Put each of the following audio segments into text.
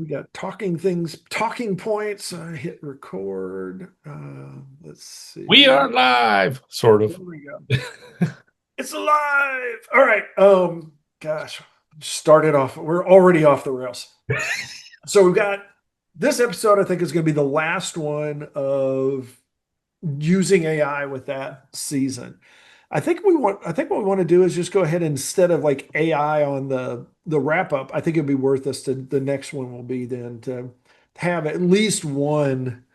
We got talking points. I hit record. Let's We see. are live, sort There of. we go. It's alive. All right. Gosh, started off. We're already off the rails. So we've got this episode, I think, is going to be the last one of using AI with that season. I think what we want to do is just go ahead, instead of like AI on the wrap up, I think it'd be worth us to, the next one will be then to have at least one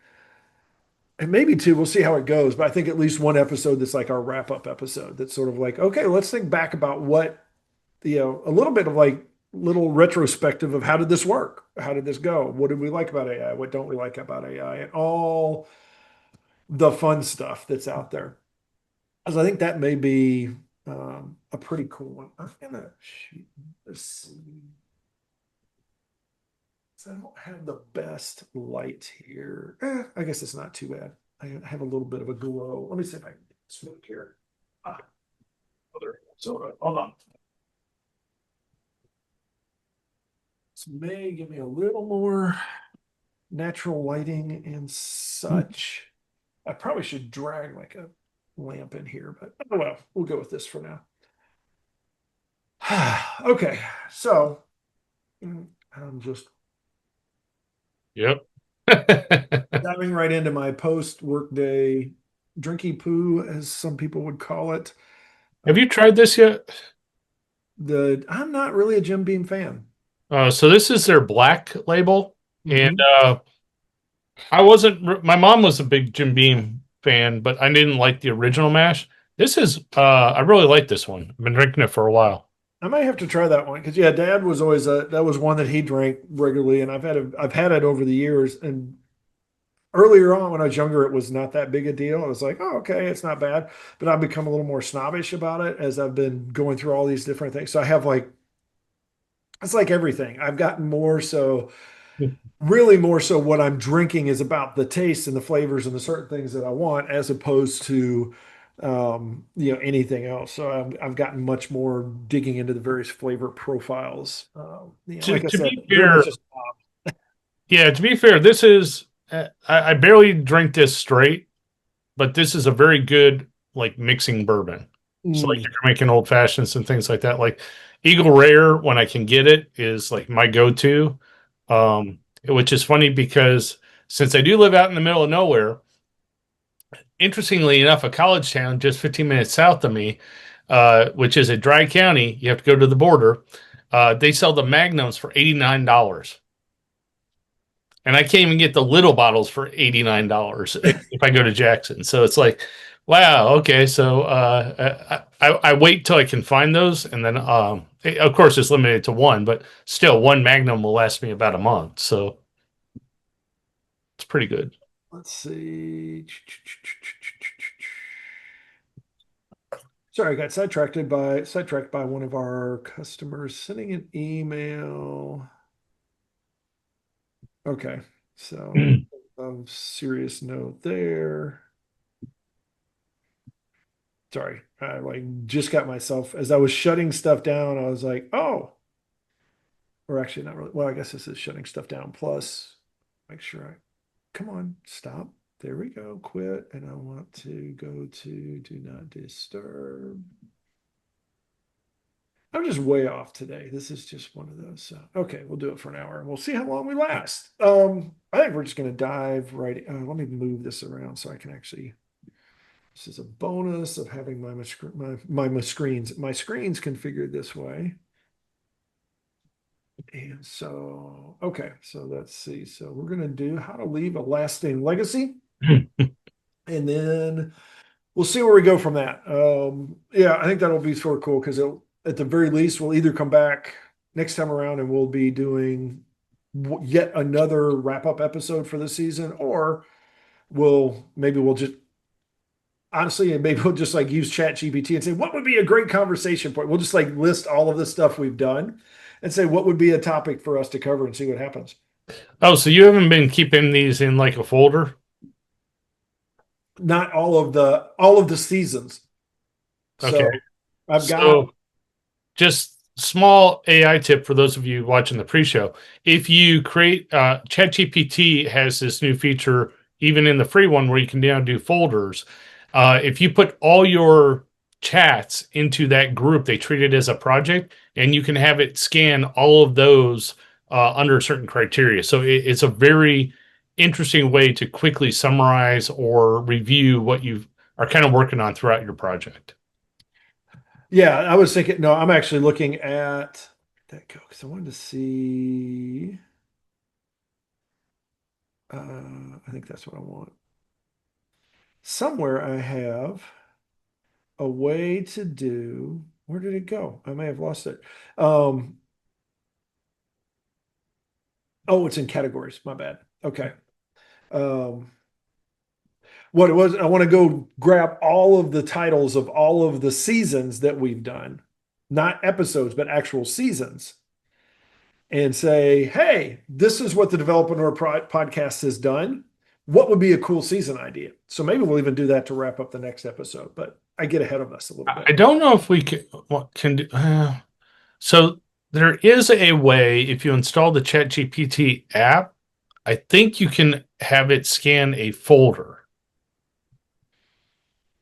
and maybe two. We'll see how it goes, but I think at least one episode that's like our wrap up episode that's sort of like, okay, let's think back about what, a little bit of like little retrospective of how did this work? How did this go? What did we like about AI? What don't we like about AI? And all the fun stuff that's out there. Because I think that may be a pretty cool one. I'm gonna shoot. Let's see. So I don't have the best light here. I guess it's not too bad. I have a little bit of a glow. Let me see if I can smoke here. Ah, other. So hold on. This may give me a little more natural lighting and such. I probably should drag like a lamp in here, but oh well, we'll go with this for now. Okay, so I'm just Yep. diving right into my post workday drinky poo, as some people would call it. Have Uh, you tried this yet? I'm not really a Jim Beam fan. So this is their black label, and Hmm. I wasn't. My mom was a big Jim Beam fan, but I didn't like the original mash. This is. I really like this one. I've been drinking it for a while. I might have to try that one because yeah, Dad was always that was one that he drank regularly, and I've had it over the years. And earlier on, when I was younger, it was not that big a deal. I was like, oh, okay, it's not bad. But I've become a little more snobbish about it as I've been going through all these different things. So I have like, it's like everything. I've gotten more so, really more so what I'm drinking is about the taste and the flavors and the certain things that I want, as opposed to, anything else. So I've gotten much more digging into the various flavor profiles. To Like I to said, be very much fair, just, yeah. To be fair, this is. I barely drink this straight, but this is a very good like mixing bourbon. So like if mm, you're making old fashions and things like that, like Eagle Rare when I can get it is like my go-to. Which is funny because since I do live out in the middle of nowhere, interestingly enough, a college town just 15 minutes south of me, which is a dry county, you have to go to the border. They sell the Magnums for $89. And I can't even get the little bottles for $89 if I go to Jackson. So it's like, wow, okay. So I wait till I can find those, and then of course it's limited to one, but still one Magnum will last me about a month. So it's pretty good. let's see. Sorry, I got sidetracked by one of our customers sending an email. Okay, so serious note there. Sorry, I like just got myself as I was shutting stuff down. I was like, oh, or actually not really. Well, I guess this is shutting stuff down. Plus, make sure I come on, stop. There we go. Quit, and I want to go to do not disturb. I'm just way off today. This is just one of those. So, okay, we'll do it for an hour and we'll see how long we last. I think we're just going to dive right. Let me move this around so I can actually. This is a bonus of having my screens configured this way. And so, okay, so let's see. So we're going to do how to leave a lasting legacy, and then we'll see where we go from that. Yeah, I think that'll be sort of cool because at the very least, we'll either come back next time around and we'll be doing yet another wrap up episode for the season, or we'll just honestly, and maybe we'll just like use Chat GPT and say, what would be a great conversation point? We'll just like list all of the stuff we've done and say, what would be a topic for us to cover and see what happens. Oh, so you haven't been keeping these in like a folder? Not all of the seasons. Okay. So I've got, So just small AI tip for those of you watching the pre-show. If you create ChatGPT has this new feature, even in the free one, where you can now do folders. If you put all your chats into that group, they treat it as a project, and you can have it scan all of those under certain criteria. So it's a very interesting way to quickly summarize or review what you are kind of working on throughout your project. Yeah, I was thinking, no, I'm actually looking at that go because I wanted to see. I think that's what I want. Somewhere I have a way to do. Where did it go? I may have lost it. Um, oh, it's in categories. My bad. Okay. Um, what it was, I want to go grab all of the titles of all of the seasons that we've done, not episodes, but actual seasons, and say, hey, this is what the Developreneur podcast has done. What would be a cool season idea? So maybe we'll even do that to wrap up the next episode, but I get ahead of us a little I bit. don't know if we can what can do. So there is a way if you install the ChatGPT app, I think you can have it scan a folder,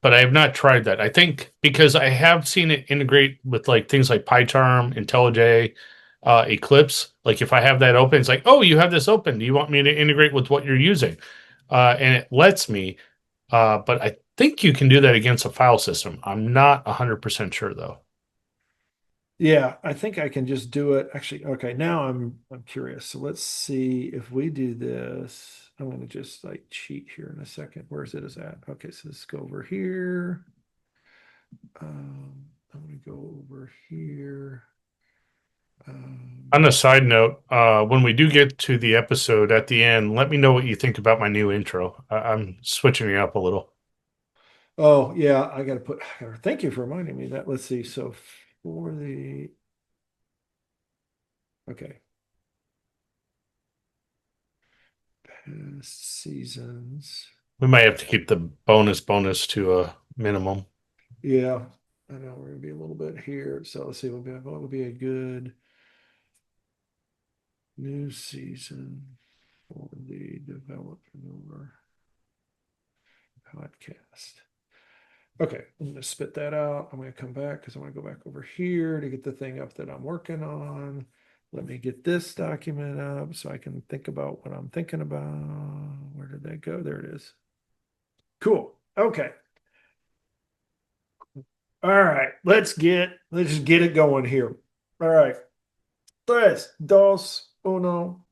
but I have not tried that. I think because I have seen it integrate with like things like PyCharm, IntelliJ, Eclipse. Like if I have that open, it's like, oh, you have this open. Do you want me to integrate with what you're using? And it lets me. But I think you can do that against a file system. I'm not 100% sure though. Yeah, I think I can just do it. Actually, okay, now I'm curious. So let's see if we do this. I'm gonna just like cheat here in a second. Where's it is at? Okay, so let's go over here. I'm gonna go over here. On a side note, when we do get to the episode at the end, let me know what you think about my new intro. I'm switching it up a little. Oh yeah, thank you for reminding me of that. Let's see. So for the okay, past seasons. We might have to keep the bonus to a minimum. Yeah, I know we're gonna be a little bit here. So let's see what would be a good new season for the Developer podcast. Okay, I'm gonna spit that out. I'm gonna come back because I want to go back over here to get the thing up that I'm working on. Let me get this document up so I can think about what I'm thinking about. Where did that go? There it is. Cool. Okay. All right. Let's just get it going here. All right. Tres, dos, uno.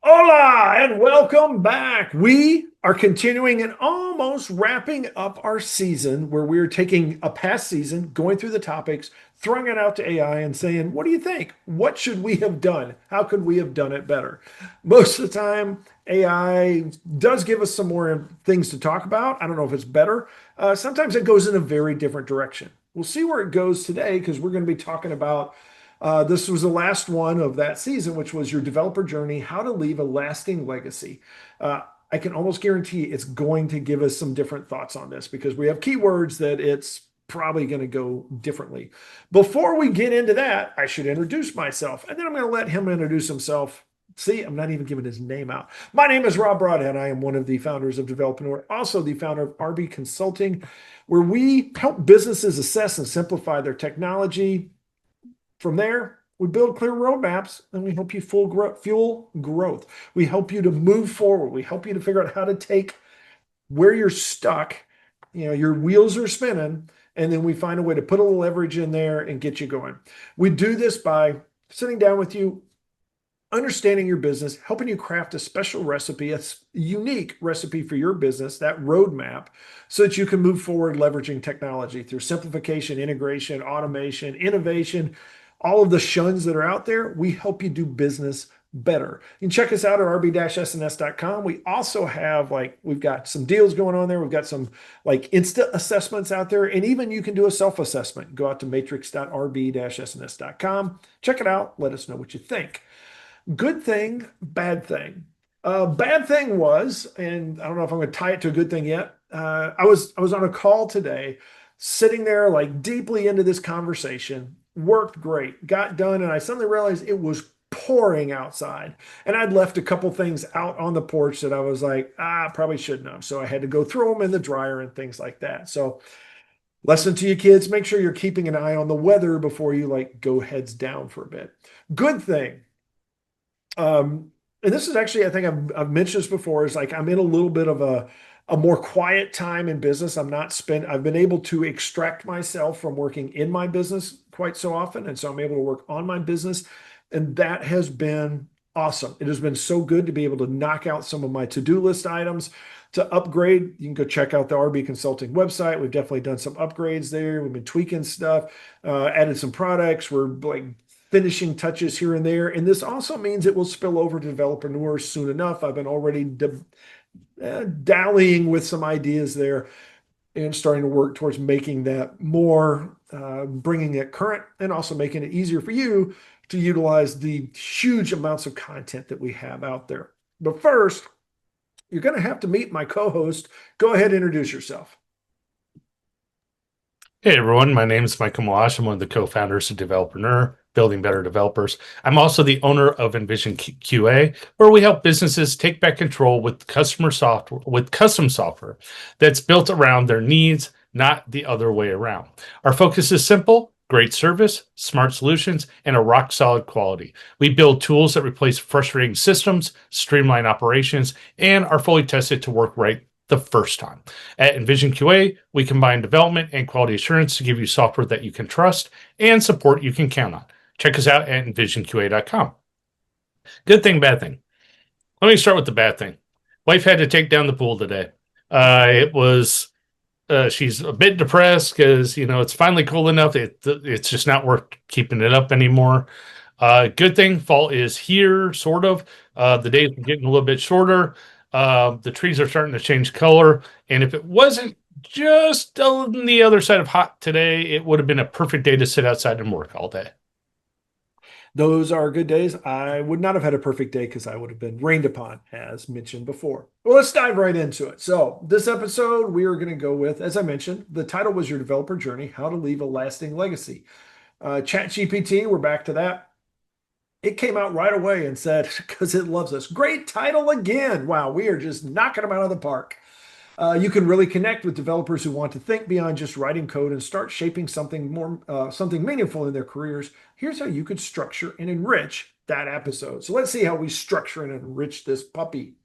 Hola and welcome back. We are continuing and almost wrapping up our season where we're taking a past season, going through the topics, throwing it out to AI and saying, what do you think? What should we have done? How could we have done it better? Most of the time, AI does give us some more things to talk about. I don't know if it's better. Sometimes it goes in a very different direction. We'll see where it goes today because we're going to be talking about this was the last one of that season, which was your developer journey, how to leave a lasting legacy. I can almost guarantee it's going to give us some different thoughts on this because we have keywords that it's probably going to go differently. Before we get into that, I should introduce myself, and then I'm going to let him introduce himself. See, I'm not even giving his name out. My name is Rob Broadhead. I am one of the founders of Developreneur, also the founder of RB Consulting, where we help businesses assess and simplify their technology. From there, we build clear roadmaps and we help you fuel growth. We help you to move forward. We help you to figure out how to take where you're stuck, your wheels are spinning, and then we find a way to put a little leverage in there and get you going. We do this by sitting down with you, understanding your business, helping you craft a special recipe, a unique recipe for your business, that roadmap, so that you can move forward leveraging technology through simplification, integration, automation, innovation, all of the shuns that are out there. We help you do business better. You can check us out at rb-sns.com. We also have we've got some deals going on there. We've got some instant assessments out there, and even you can do a self-assessment. Go out to matrix.rb-sns.com. Check it out. Let us know what you think. Good thing, bad thing. Bad thing was, and I don't know if I'm going to tie it to a good thing yet. I was on a call today, sitting there deeply into this conversation, worked great, got done, and I suddenly realized it was pouring outside. And I'd left a couple things out on the porch that I was like, probably shouldn't have. So I had to go throw them in the dryer and things like that. So, lesson to you kids, make sure you're keeping an eye on the weather before you like go heads down for a bit. Good thing. And this is actually, I think I've mentioned this before, is like I'm in a little bit of a more quiet time in business. I've been able to extract myself from working in my business quite so often. And so I'm able to work on my business. And that has been awesome. It has been so good to be able to knock out some of my to-do list items to upgrade. You can go check out the RB Consulting website. We've definitely done some upgrades there. We've been tweaking stuff, added some products. We're like finishing touches here and there. And this also means it will spill over to developreneurs soon enough. I've been already dallying with some ideas there and starting to work towards making that more, bringing it current and also making it easier for you to utilize the huge amounts of content that we have out there. But first, you're going to have to meet my co-host. Go ahead and introduce yourself. Hey everyone, my name is Michael Meloche. I'm one of the co-founders of Developerpreneur, Building Better Developers. I'm also the owner of Envision QA, where we help businesses take back control with custom software that's built around their needs, not the other way around. Our focus is simple: great service, smart solutions, and a rock-solid quality. We build tools that replace frustrating systems, streamline operations, and are fully tested to work right the first time. At Envision QA, we combine development and quality assurance to give you software that you can trust and support you can count on. Check us out at envisionqa.com. Good thing, bad thing. Let me start with the bad thing. Wife had to take down the pool today. She's a bit depressed because, it's finally cool enough. It's just not worth keeping it up anymore. Good thing, fall is here, sort of. The days are getting a little bit shorter. The trees are starting to change color. And if it wasn't just on the other side of hot today, it would have been a perfect day to sit outside and work all day. Those are good days. I would not have had a perfect day because I would have been rained upon, as mentioned before. Well, let's dive right into it. So, this episode, we are going to go with, as I mentioned, the title was Your Developer Journey: How to Leave a Lasting Legacy. ChatGPT, we're back to that. It came out right away and said, because it loves us, great title again. Wow, we are just knocking them out of the park. You can really connect with developers who want to think beyond just writing code and start shaping something more, something meaningful in their careers. Here's how you could structure and enrich that episode. So let's see how we structure and enrich this puppy.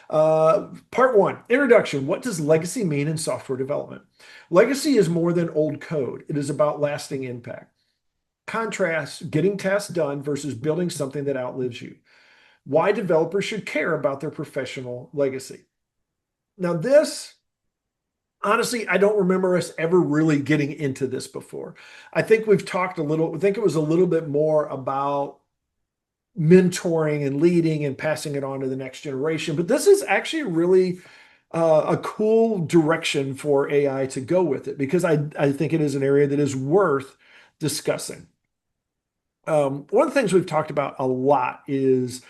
Part one, introduction. What does legacy mean in software development? Legacy is more than old code. It is about lasting impact. Contrast getting tasks done versus building something that outlives you. Why developers should care about their professional legacy. Now, this, honestly, I don't remember us ever really getting into this before. I think we've talked a little, I think it was a little bit more about mentoring and leading and passing it on to the next generation. But this is actually really a cool direction for AI to go with it, because I think it is an area that is worth discussing. One of the things we've talked about a lot is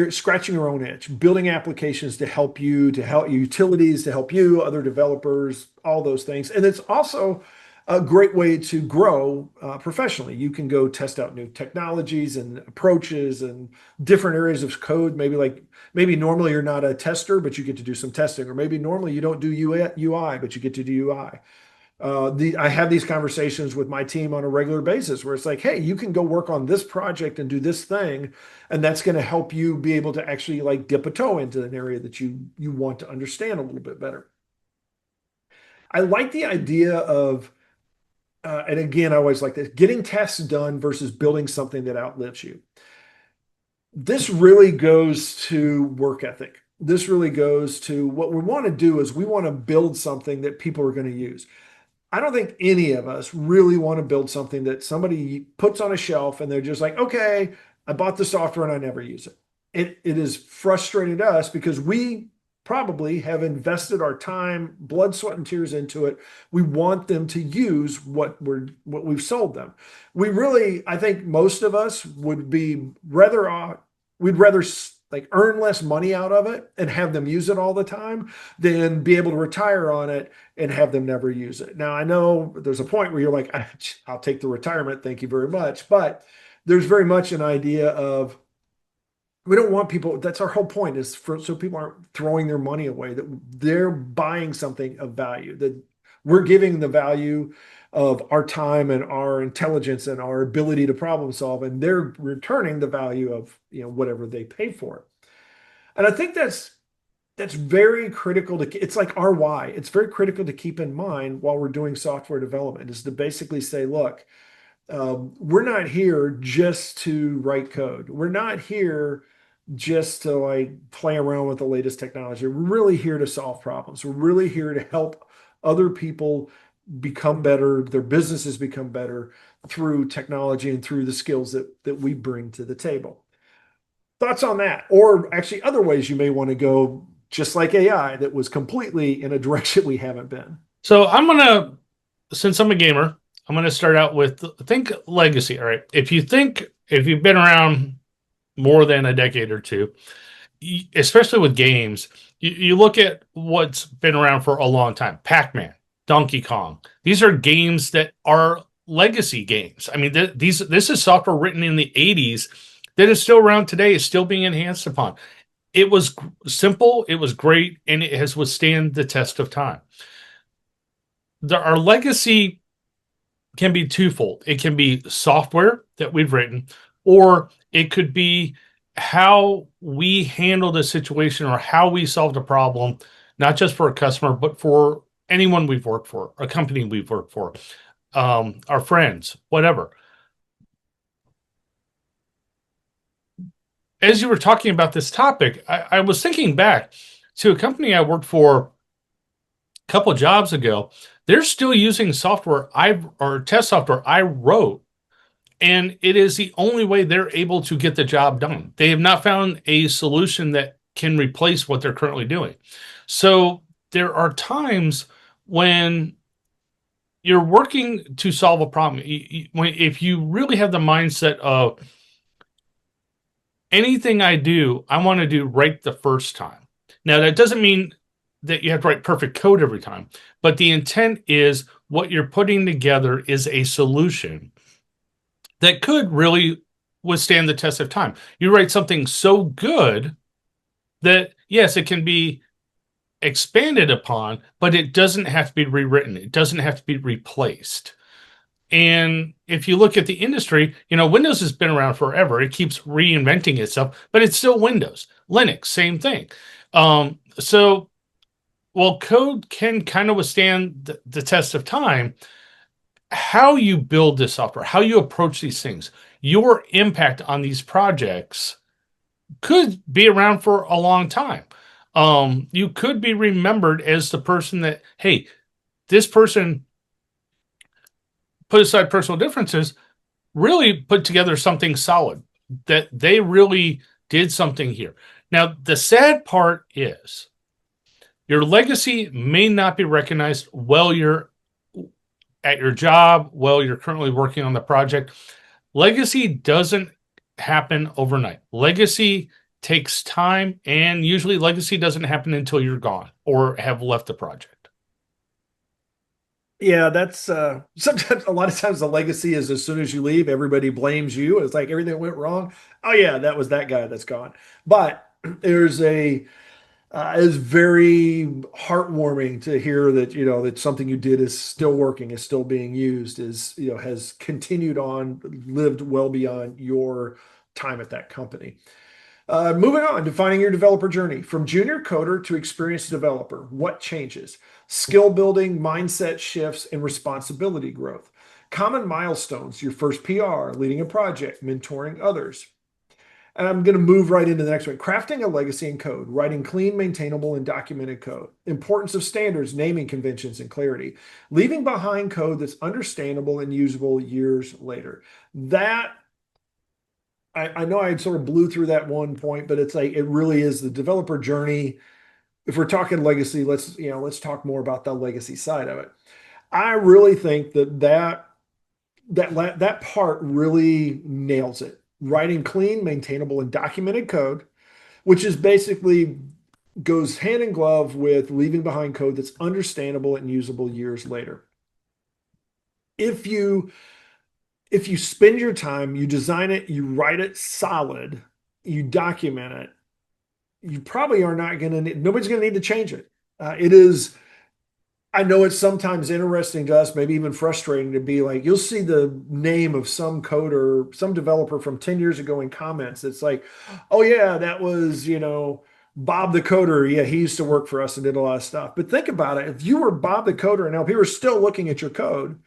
scratching your own itch, building applications to help utilities, to help you, other developers, all those things. And it's also a great way to grow professionally. You can go test out new technologies and approaches and different areas of code. Maybe normally you're not a tester, but you get to do some testing, or maybe normally you don't do UI, but you get to do UI. I have these conversations with my team on a regular basis where it's like, hey, you can go work on this project and do this thing, and that's going to help you be able to actually like dip a toe into an area that you want to understand a little bit better. I like the idea of, and again, I always like this, getting tasks done versus building something that outlives you. This really goes to work ethic. This really goes to what we want to do is we want to build something that people are going to use. I don't think any of us really want to build something that somebody puts on a shelf and they're just like, okay, I bought the software and I never use it. It has frustrated us because we probably have invested our time, blood, sweat, and tears into it. We want them to use what we've sold them. I think most of us would be we'd rather like earn less money out of it and have them use it all the time than be able to retire on it and have them never use it. Now, I know there's a point where you're like, I'll take the retirement. Thank you very much. But there's very much an idea of we don't want people, that's our whole point is for so people aren't throwing their money away, that they're buying something of value, that we're giving the value of our time and our intelligence and our ability to problem solve, and they're returning the value of whatever they pay for it. And I think that's very critical to, it's like our why. It's very critical to keep in mind while we're doing software development, is to basically say, look, we're not here just to write code. We're not here just to like play around with the latest technology. We're really here to solve problems. We're really here to help other people become better, their businesses become better through technology and through the skills that we bring to the table. Thoughts on that? Or actually other ways you may want to go, just like AI, that was completely in a direction we haven't been. So since I'm a gamer, I'm gonna start out with think legacy. All right. If you've been around more than a decade or two, especially with games, you look at what's been around for a long time. Pac-Man, Donkey Kong. These are games that are legacy games. I mean, this is software written in the 80s that is still around today, is still being enhanced upon. It was simple, it was great, and it has withstand the test of time. Our legacy can be twofold. It can be software that we've written, or it could be how we handled a situation or how we solved a problem, not just for a customer, but for anyone we've worked for, a company we've worked for, our friends, whatever. As you were talking about this topic, I was thinking back to a company I worked for a couple of jobs ago. They're still using software or test software I wrote, and it is the only way they're able to get the job done. They have not found a solution that can replace what they're currently doing. So there are times when you're working to solve a problem. If you really have the mindset of anything I do, I want to do right the first time. Now, that doesn't mean that you have to write perfect code every time, but the intent is what you're putting together is a solution that could really withstand the test of time. You write something so good that, yes, it can be expanded upon, but it doesn't have to be rewritten. It doesn't have to be replaced. And if you look at the industry, Windows has been around forever. It keeps reinventing itself, but it's still Windows. Linux, same thing. So while code can kind of withstand the test of time, how you build this software, how you approach these things, your impact on these projects could be around for a long time. You could be remembered as the person that, hey, this person put aside personal differences, really put together something solid, that they really did something here. Now, the sad part is your legacy may not be recognized while you're at your job, while you're currently working on the project. Legacy doesn't happen overnight. Legacy takes time, and usually legacy doesn't happen until you're gone or have left the project. Yeah, that's sometimes, a lot of times the legacy is as soon as you leave, everybody blames you. It's like everything went wrong. Oh yeah, that was that guy that's gone. But there's a it's very heartwarming to hear that that something you did is still working, is still being used, is has continued on, lived well beyond your time at that company. Moving on, defining your developer journey from junior coder to experienced developer. What changes? Skill building, mindset shifts, and responsibility growth. Common milestones: your first PR, leading a project, mentoring others. And I'm going to move right into the next one. Crafting a legacy in code, writing clean, maintainable, and documented code. Importance of standards, naming conventions, and clarity. Leaving behind code that's understandable and usable years later. That, I know I sort of blew through that one point, but it's like it really is the developer journey. If we're talking legacy, let's talk more about the legacy side of it. I really think that part really nails it. Writing clean, maintainable, and documented code, which is basically goes hand in glove with leaving behind code that's understandable and usable years later. If you if you spend your time, you design it, you write it solid, you document it, you probably are not going to need, nobody's going to need to change it. It is, I know it's sometimes interesting to us, maybe even frustrating to be like, you'll see the name of some coder, some developer from 10 years ago in comments. It's like, oh, yeah, that was, Bob the coder. Yeah, he used to work for us and did a lot of stuff. But think about it. If you were Bob the coder and now people are still looking at your code,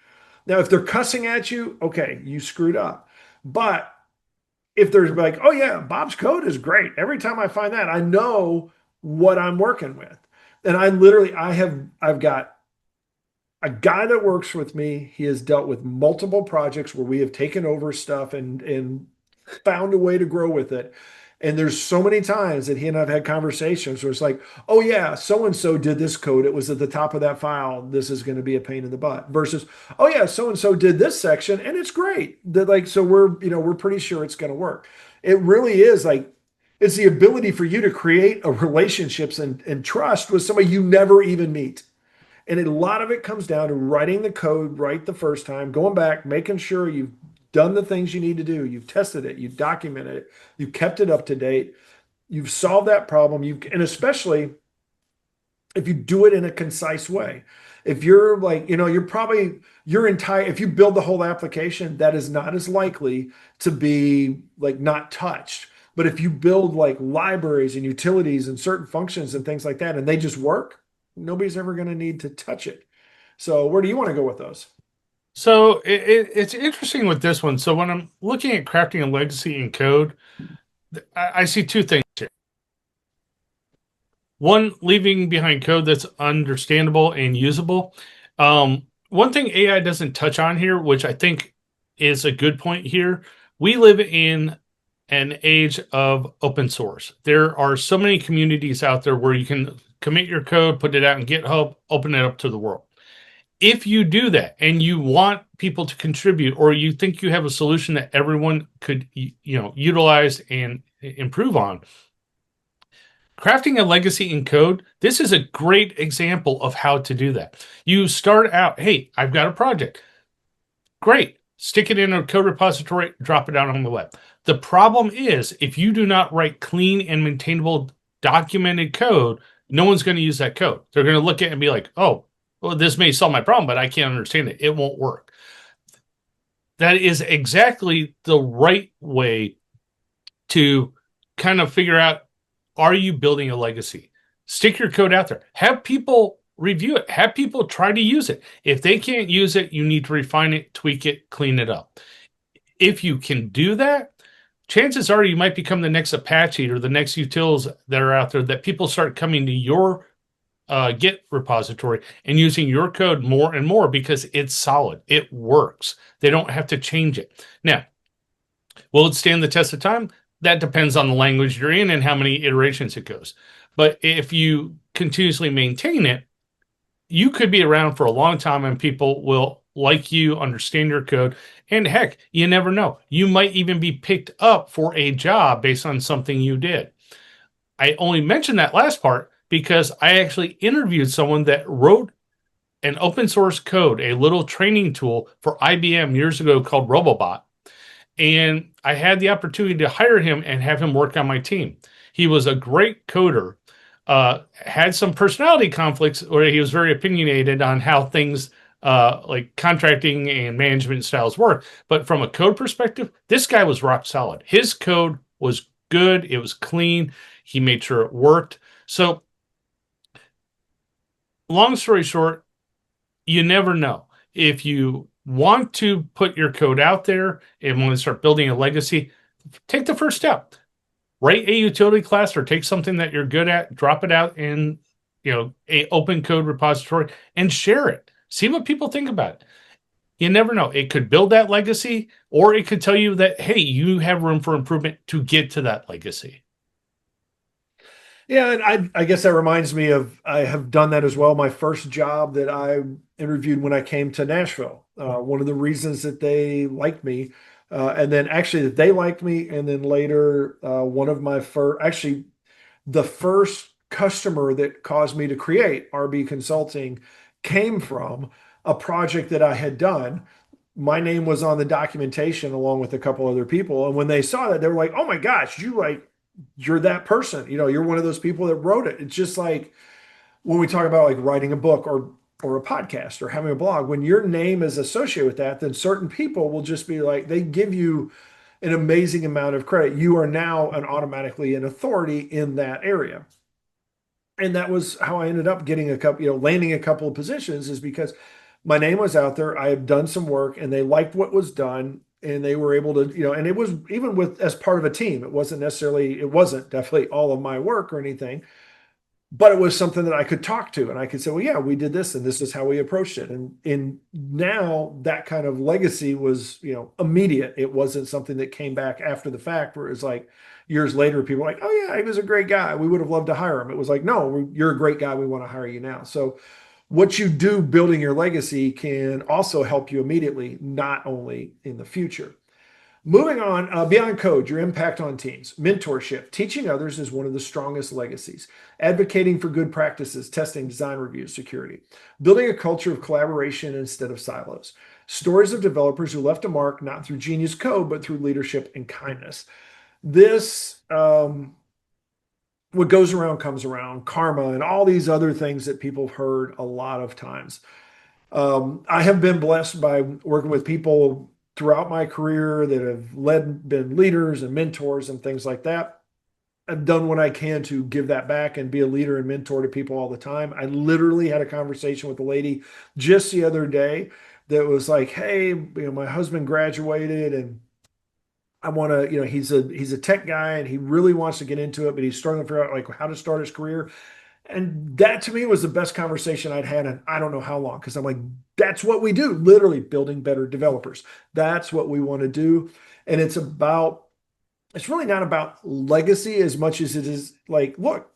now if they're cussing at you, okay, you screwed up. But if there's like, oh yeah, Bob's code is great. Every time I find that, I know what I'm working with. And I've got a guy that works with me. He has dealt with multiple projects where we have taken over stuff and found a way to grow with it. And there's so many times that he and I've had conversations where it's like, oh yeah, so and so did this code. It was at the top of that file. This is going to be a pain in the butt. Versus, oh yeah, so and so did this section and it's great. That like so we're pretty sure it's going to work. It really is like it's the ability for you to create a relationships and trust with somebody you never even meet. And a lot of it comes down to writing the code right the first time, going back, making sure you've done the things you need to do. You've tested it, you've documented it, you've kept it up to date, you've solved that problem. And especially if you do it in a concise way. If you're like, you're probably your entire, if you build the whole application, that is not as likely to be like not touched. But if you build like libraries and utilities and certain functions and things like that, and they just work, nobody's ever going to need to touch it. So where do you want to go with those? So it's interesting with this one. So when I'm looking at crafting a legacy in code, I see two things here. One, leaving behind code that's understandable and usable. One thing AI doesn't touch on here, which I think is a good point here, we live in an age of open source. There are so many communities out there where you can commit your code, put it out in GitHub, open it up to the world. If you do that and you want people to contribute, or you think you have a solution that everyone could utilize and improve on, crafting a legacy in code, this is a great example of how to do that. You start out, hey, I've got a project. Great. Stick it in a code repository, drop it out on the web. The problem is, if you do not write clean and maintainable documented code, no one's going to use that code. They're going to look at it and be like, oh, well, this may solve my problem, but I can't understand it. It won't work. That is exactly the right way to kind of figure out, are you building a legacy? Stick your code out there. Have people review it. Have people try to use it. If they can't use it, you need to refine it, tweak it, clean it up. If you can do that, chances are you might become the next Apache or the next utils that are out there that people start coming to your Git repository and using your code more and more because it's solid. It works. They don't have to change it. Now, will it stand the test of time? That depends on the language you're in and how many iterations it goes. But if you continuously maintain it, you could be around for a long time and people will like you, understand your code. And heck, you never know. You might even be picked up for a job based on something you did. I only mentioned that last part because I actually interviewed someone that wrote an open source code, a little training tool for IBM years ago called Robobot. And I had the opportunity to hire him and have him work on my team. He was a great coder, had some personality conflicts where he was very opinionated on how things like contracting and management styles work. But from a code perspective, this guy was rock solid. His code was good. It was clean. He made sure it worked. So long story short, you never know. If you want to put your code out there and want to start building a legacy, take the first step. Write a utility class or take something that you're good at, drop it out in a open code repository and share it. See what people think about it. You never know. It could build that legacy, or it could tell you that, hey, you have room for improvement to get to that legacy. Yeah, and I guess that reminds me of I have done that as well. My first job that I interviewed when I came to Nashville. One of the reasons that they liked me, and then actually that they liked me, and then later one of my first actually the first customer that caused me to create RB Consulting came from a project that I had done. My name was on the documentation along with a couple other people. And when they saw that, they were like, "Oh my gosh, you're that person. You're one of those people that wrote it." It's just like when we talk about like writing a book or a podcast or having a blog, when your name is associated with that, then certain people will just be like, they give you an amazing amount of credit. You are now automatically an authority in that area. And that was how I ended up getting a couple, landing a couple of positions, is because my name was out there. I had done some work and they liked what was done, and they were able to, and it was even with as part of a team. It wasn't definitely all of my work or anything, but it was something that I could talk to, and I could say, well, yeah, we did this and this is how we approached it. And now that kind of legacy was, immediate. It wasn't something that came back after the fact where it's like years later, people were like, oh yeah, he was a great guy. We would have loved to hire him. It was like, no, you're a great guy. We want to hire you now. So what you do building your legacy can also help you immediately, not only in the future. Moving on, beyond code, your impact on teams. Mentorship. Teaching others is one of the strongest legacies. Advocating for good practices, testing, design reviews, security. Building a culture of collaboration instead of silos. Stories of developers who left a mark not through genius code, but through leadership and kindness. This, what goes around comes around, karma, and all these other things that people have heard a lot of times. I have been blessed by working with people throughout my career that have been leaders and mentors and things like that. I've done what I can to give that back and be a leader and mentor to people all the time. I literally had a conversation with a lady just the other day that was like, "Hey, my husband graduated and I want to, he's a tech guy and he really wants to get into it, but he's struggling to figure out like how to start his career." And that to me was the best conversation I'd had in I don't know how long, because I'm like, that's what we do, literally building better developers. That's what we want to do. And it's really not about legacy as much as it is like, look,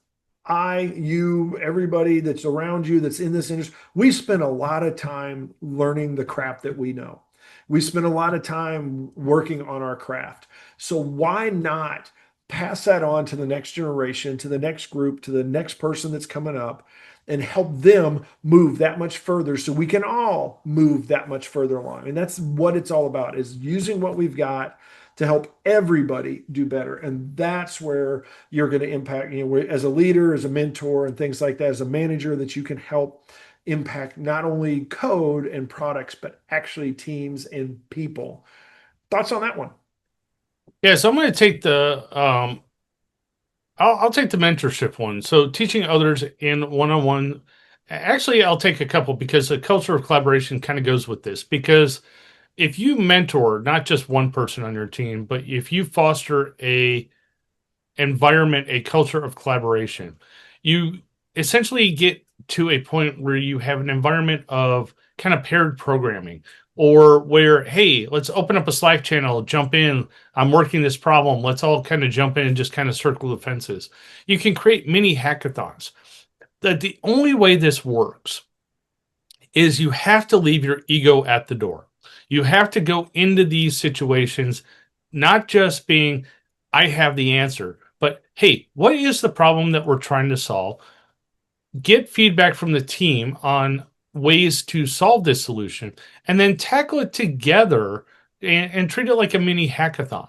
you, everybody that's around you that's in this industry, we spend a lot of time learning the crap that we know. We spend a lot of time working on our craft. So why not pass that on to the next generation, to the next group, to the next person that's coming up, and help them move that much further so we can all move that much further along. And that's what it's all about, is using what we've got to help everybody do better. And that's where you're going to impact, as a leader, as a mentor, and things like that, as a manager, that you can help impact not only code and products, but actually teams and people. Thoughts on that one? Yeah, so I'm going to take I'll take the mentorship one. So teaching others in one-on-one. Actually, I'll take a couple because the culture of collaboration kind of goes with this. Because if you mentor not just one person on your team, but if you foster a environment, a culture of collaboration, you essentially get to a point where you have an environment of kind of paired programming, or where, hey, let's open up a Slack channel, jump in. I'm working this problem. Let's all kind of jump in and just kind of circle the fences. You can create mini hackathons. The only way this works is you have to leave your ego at the door. You have to go into these situations not just being, I have the answer, but hey, what is the problem that we're trying to solve? Get feedback from the team on ways to solve this solution, and then tackle it together and treat it like a mini hackathon.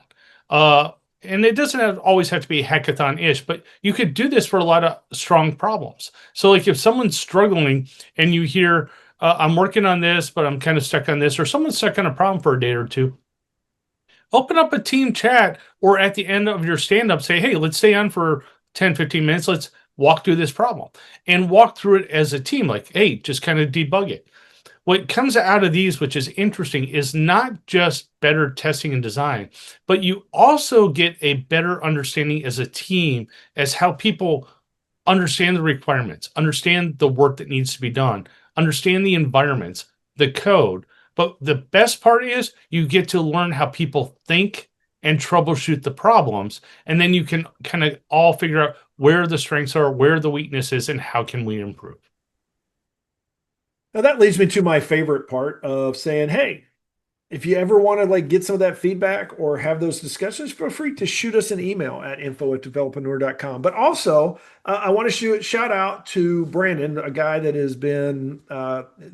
Uh, and it doesn't always have to be hackathon-ish, but you could do this for a lot of strong problems. So, like if someone's struggling and you hear, I'm working on this, but I'm kind of stuck on this, or someone's stuck on a problem for a day or two, open up a team chat, or at the end of your stand-up, say, hey, let's stay on for 10, 15 minutes. Let's walk through this problem and walk through it as a team. Like, hey, just kind of debug it. What comes out of these, which is interesting, is not just better testing and design, but you also get a better understanding as a team as how people understand the requirements, understand the work that needs to be done, understand the environments, the code. But the best part is you get to learn how people think and troubleshoot the problems. And then you can kind of all figure out where the strengths are, where the weaknesses, and how can we improve. Now that leads me to my favorite part of saying, hey, if you ever want to like get some of that feedback or have those discussions, feel free to shoot us an email at info@developreneur.com. But also, I want to shout out to Brandon, a guy that has been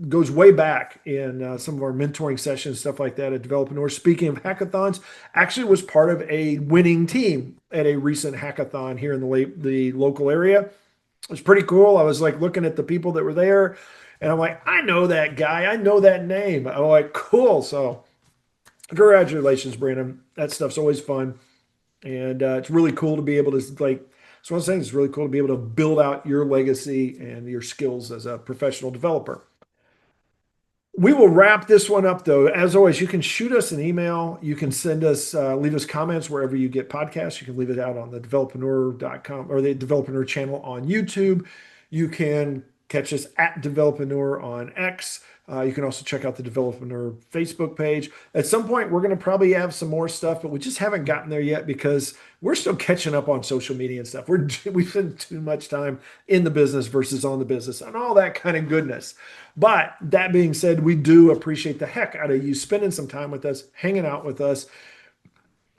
goes way back in some of our mentoring sessions, stuff like that at Developreneur. Speaking of hackathons, actually was part of a winning team at a recent hackathon here in the local area. It was pretty cool. I was like looking at the people that were there, and I'm like, I know that guy, I know that name. I'm like, cool. So congratulations, Brandon. That stuff's always fun, and it's really cool to be able to like. So I'm saying it's really cool to be able to build out your legacy and your skills as a professional developer. We will wrap this one up though. As always, you can shoot us an email. You can send us, leave us comments wherever you get podcasts. You can leave it out on the developreneur.com or the developreneur channel on YouTube. You can catch us at developreneur on X. You can also check out the developreneur Facebook page. At some point, we're going to probably have some more stuff, but we just haven't gotten there yet because we're still catching up on social media and stuff. We spend too much time in the business versus on the business and all that kind of goodness. But that being said, we do appreciate the heck out of you spending some time with us, hanging out with us,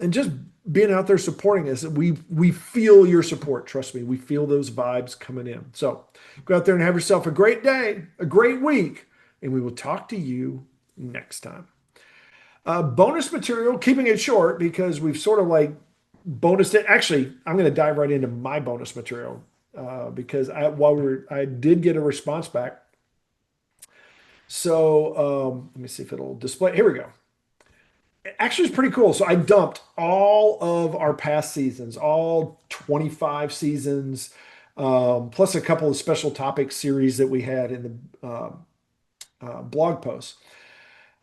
and just being out there supporting us. We feel your support. Trust me, we feel those vibes coming in. So go out there and have yourself a great day, a great week, and we will talk to you next time. Bonus material, keeping it short because we've sort of like bonused it. Actually, I'm going to dive right into my bonus material because I did get a response back. So let me see if it'll display. Here we go. Actually, it's pretty cool. So I dumped all of our past seasons, all 25 seasons, plus a couple of special topic series that we had in the blog posts.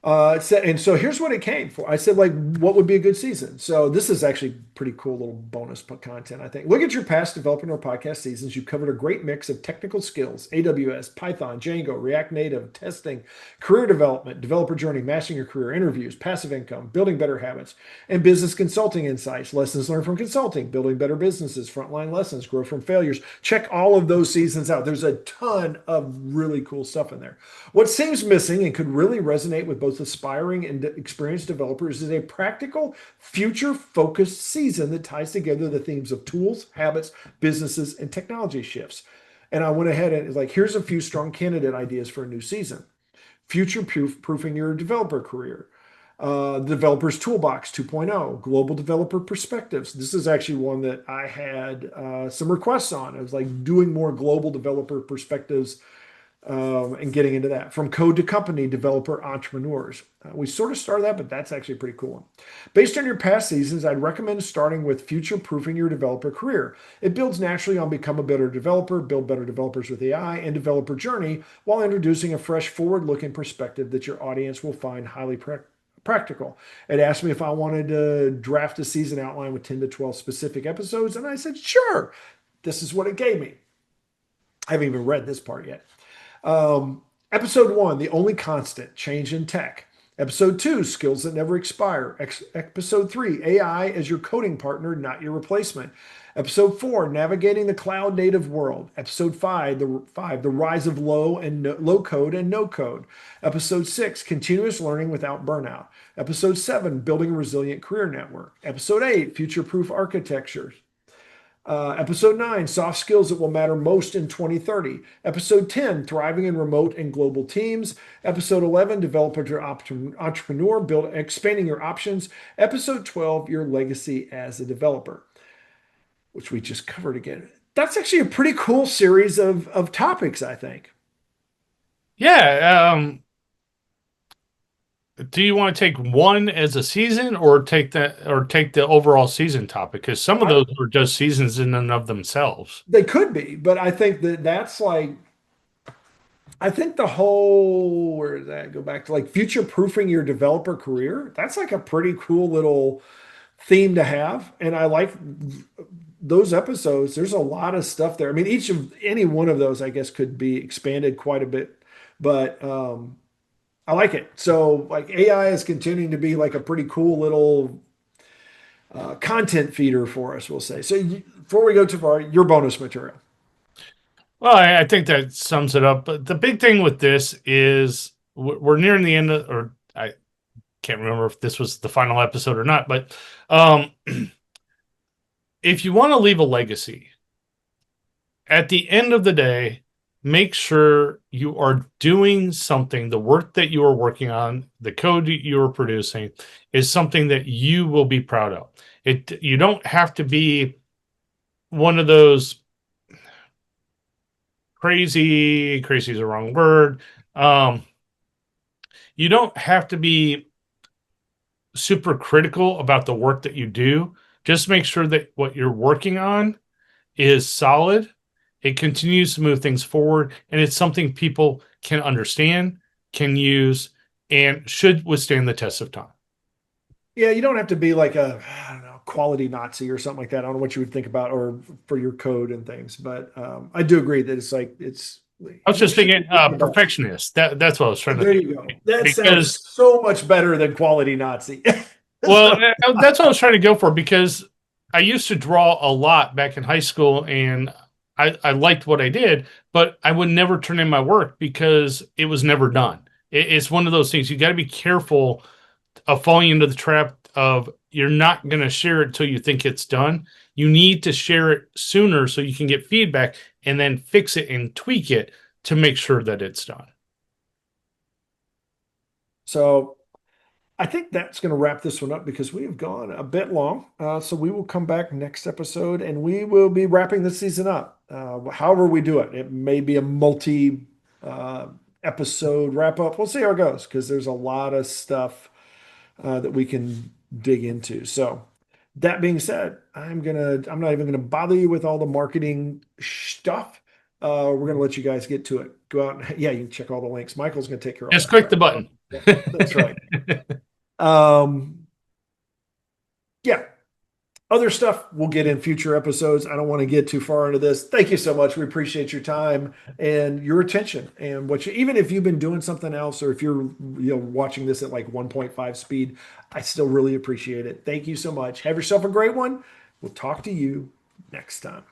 And so here's what it came for. I said, like, what would be a good season? So this is actually pretty cool little bonus content, I think. Look at your past Developing podcast seasons. You've covered a great mix of technical skills, AWS, Python, Django, React Native, testing, career development, developer journey, mastering your career, interviews, passive income, building better habits, and business consulting insights, lessons learned from consulting, building better businesses, frontline lessons, grow from failures. Check all of those seasons out. There's a ton of really cool stuff in there. What seems missing and could really resonate with both aspiring and experienced developers is a practical, future focused season that ties together the themes of tools, habits, businesses, and technology shifts. And I went ahead and like, here's a few strong candidate ideas for a new season. Future proofing your developer career. Developers Toolbox 2.0, Global Developer Perspectives. This is actually one that I had some requests on. I was like doing more global developer perspectives and getting into that. From code to company, developer entrepreneurs. We sort of started that, but that's actually a pretty cool one. Based on your past seasons, I'd recommend starting with future proofing your developer career. It builds naturally on become a better developer, build better developers with AI, and developer journey while introducing a fresh forward looking perspective that your audience will find highly practical. It asked me if I wanted to draft a season outline with 10 to 12 specific episodes, and I said, sure. This is what it gave me. I haven't even read this part yet. Episode 1, The Only Constant, Change in Tech. Episode 2, Skills That Never Expire. Episode 3, AI as your coding partner, not your replacement. Episode 4, Navigating the Cloud Native World. Episode 5, The Rise of Low Code and No Code. Episode 6, Continuous Learning Without Burnout. Episode 7, Building a Resilient Career Network. Episode 8, Future Proof Architectures. Episode 9, Soft Skills That Will Matter Most in 2030. Episode 10, Thriving in Remote and Global Teams. Episode 11, Developer to Entrepreneur, Expanding Your Options. Episode 12, Your Legacy as a Developer, which we just covered again. That's actually a pretty cool series of topics, I think. Yeah. Do you want to take one as a season or take the overall season topic? Because some of I, those are just seasons in and of themselves. they could be, but I think that's like, I think the whole, where does that go back to like future proofing your developer career? That's like a pretty cool little theme to have. And I like those episodes. There's a lot of stuff there. I mean, any one of those, I guess, could be expanded quite a bit, but I like it. So like AI is continuing to be like a pretty cool little content feeder for us, we'll say. So before we go too far, your bonus material. Well, I think that sums it up. But the big thing with this is we're nearing the end of, or I can't remember if this was the final episode or not, but um, if you want to leave a legacy, at the end of the day, make sure you are doing something. The work that you are working on, the code that you are producing, is something that you will be proud of. You don't have to be one of those crazy is the wrong word. Um, you don't have to be super critical about the work that you do. Just make sure that what you're working on is solid. It continues to move things forward, and it's something people can understand, can use, and should withstand the test of time. Yeah, you don't have to be like a, I don't know, quality Nazi or something like that. I don't know what you would think about or for your code and things, but I do agree that it's like I was make just sure thinking you're doing the best. perfectionist. That's what I was trying to There think. you go. That sounds Because, so much better than quality Nazi. well, So, that's what I was trying to go for because I used to draw a lot back in high school and I liked what I did, but I would never turn in my work because it was never done. It's one of those things you got to be careful of falling into the trap of you're not going to share it till you think it's done. You need to share it sooner so you can get feedback and then fix it and tweak it to make sure that it's done. so I think that's going to wrap this one up because we have gone a bit long. So we will come back next episode and we will be wrapping the season up. However we do it, it may be a multi episode wrap up. We'll see how it goes because there's a lot of stuff that we can dig into. So that being said, I'm not even gonna bother you with all the marketing stuff. We're gonna let you guys get to it. Go out and yeah, you can check all the links. Michael's gonna take care of all Just that click the crap. button. Yeah, that's right. Um, yeah, other stuff we'll get in future episodes. I don't want to get too far into this. Thank you so much. We appreciate your time and your attention and what you, even if you've been doing something else or if you're, watching this at like 1.5 speed, I still really appreciate it. Thank you so much. Have yourself a great one. We'll talk to you next time.